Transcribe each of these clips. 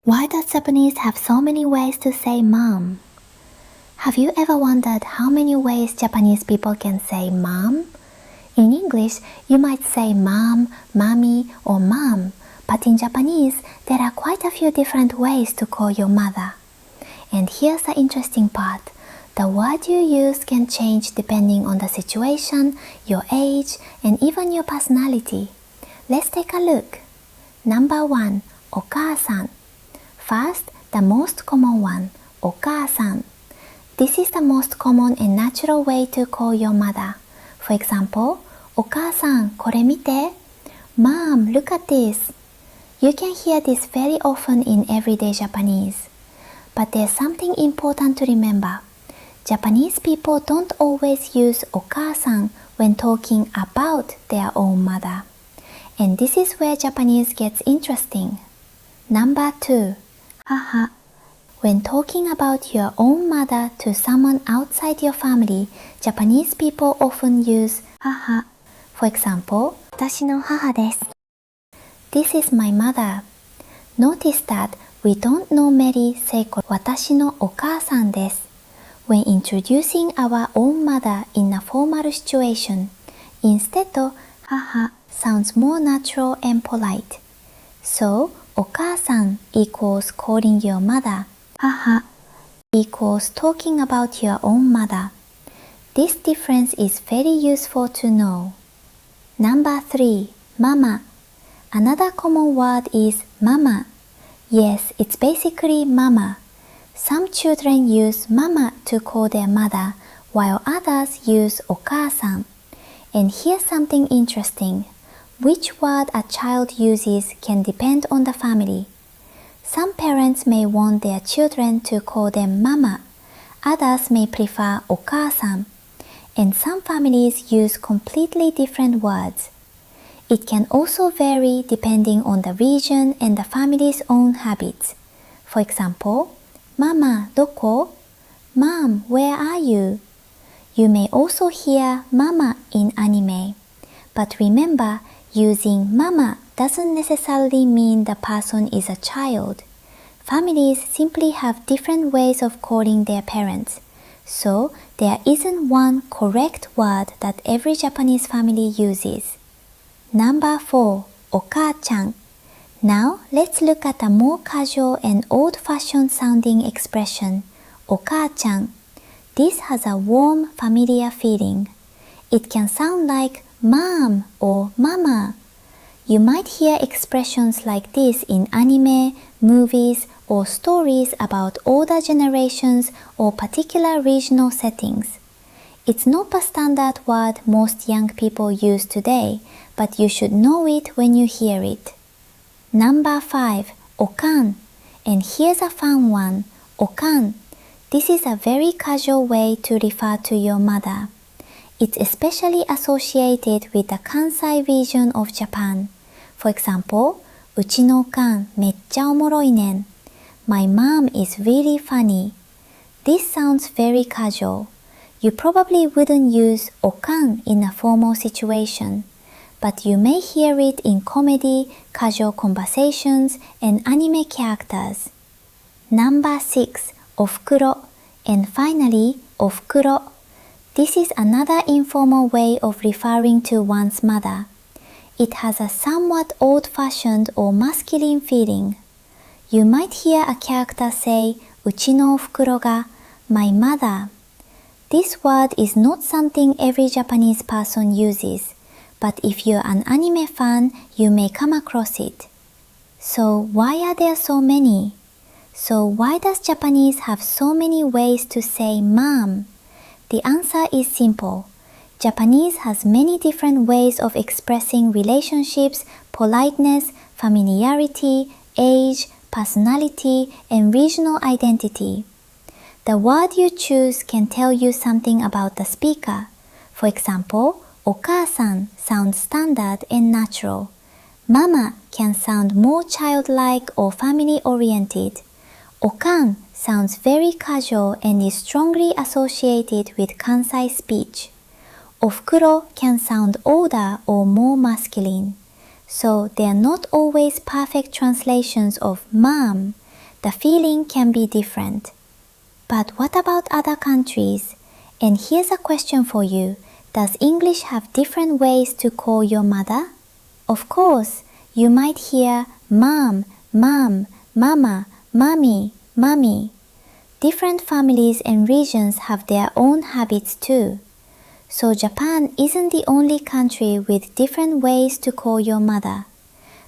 Why does Japanese have so many ways to say mom? Have you ever wondered how many ways Japanese people can say mom? In English, you might say mom, mommy, or mom, but in Japanese, there are quite a few different ways to call your mother. And here's the interesting part. The word you use can change depending on the situation, your age, and even your personality. Let's take a look. Number 1, お母さん. First, the most common one, お母さん. This is the most common and natural way to call your mother. For example, お母さん、これ見て. Mom, look at this. You can hear this very often in everyday Japanese. But there's something important to remember. Japanese people don't always use お母さん when talking about their own mother. And this is where Japanese gets interesting. Number 2, 母. When talking about your own mother to someone outside your family, Japanese people often use 母. For example, 私の母です. This is my mother. Notice that we don't normally say 私のお母さんです when introducing our own mother in a formal situation. Instead, 母 sounds more natural and polite. So, お母さん equals calling your mother. 母 equals talking about your own mother. This difference is very useful to know. Number 3, mama. Another common word is mama. Yes, it's basically mama. Some children use mama to call their mother, while others use お母さん. And here's something interesting. Which word a child uses can depend on the family. Some parents may want their children to call them mama. Others may prefer お母さん. And some families use completely different words. It can also vary depending on the region and the family's own habits. For example, Mama, どこ? Mom, where are you? You may also hear mama in anime. But remember, using mama doesn't necessarily mean the person is a child. Families simply have different ways of calling their parents. So, there isn't one correct word that every Japanese family uses. Number 4, お母ちゃん. Now, let's look at a more casual and old-fashioned sounding expression, お母ちゃん. This has a warm, familiar feeling. It can sound like mom or mama. You might hear expressions like this in anime, movies, or stories about older generations or particular regional settings. It's not a standard word most young people use today, but you should know it when you hear it. Number 5, Okan. And here's a fun one, Okan. This is a very casual way to refer to your mother. It's especially associated with the Kansai region of Japan. For example, うちのおかんめっちゃおもろいねん. My mom is really funny. This sounds very casual. You probably wouldn't use おかん in a formal situation, but you may hear it in comedy, casual conversations, and anime characters. Number 6, おふくろ. And finally, おふくろ. This is another informal way of referring to one's mother. It has a somewhat old-fashioned or masculine feeling. You might hear a character say, うちのおふくろが my mother. This word is not something every Japanese person uses, but if you're an anime fan, you may come across it. So why are there so many? So why does Japanese have so many ways to say mom? The answer is simple. Japanese has many different ways of expressing relationships, politeness, familiarity, age, personality, and regional identity. The word you choose can tell you something about the speaker. For example, お母さん sounds standard and natural. Mama can sound more childlike or family-oriented. Okan sounds very casual and is strongly associated with Kansai speech. Ofukuro can sound older or more masculine. So they are not always perfect translations of mom. the feeling can be different. But what about other countries? And here's a question for you. Does English have different ways to call your mother? Of course, you might hear mom, mom, mama, mommy, mommy. Different families and regions have their own habits too. So Japan isn't the only country with different ways to call your mother.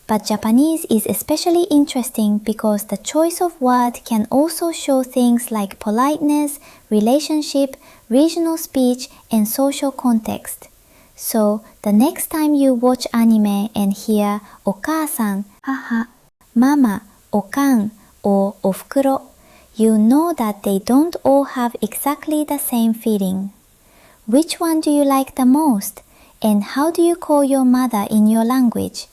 But Japanese is especially interesting because the choice of word can also show things like politeness, relationship, regional speech, and social context. So, the next time you watch anime and hear Okaasan, haha, mama, Okan, or Ofukuro, you know that they don't all have exactly the same feeling. Which one do you like the most? And how do you call your mother in your language?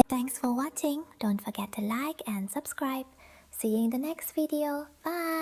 Thanks for watching. Don't forget to like and subscribe. See you in the next video. Bye!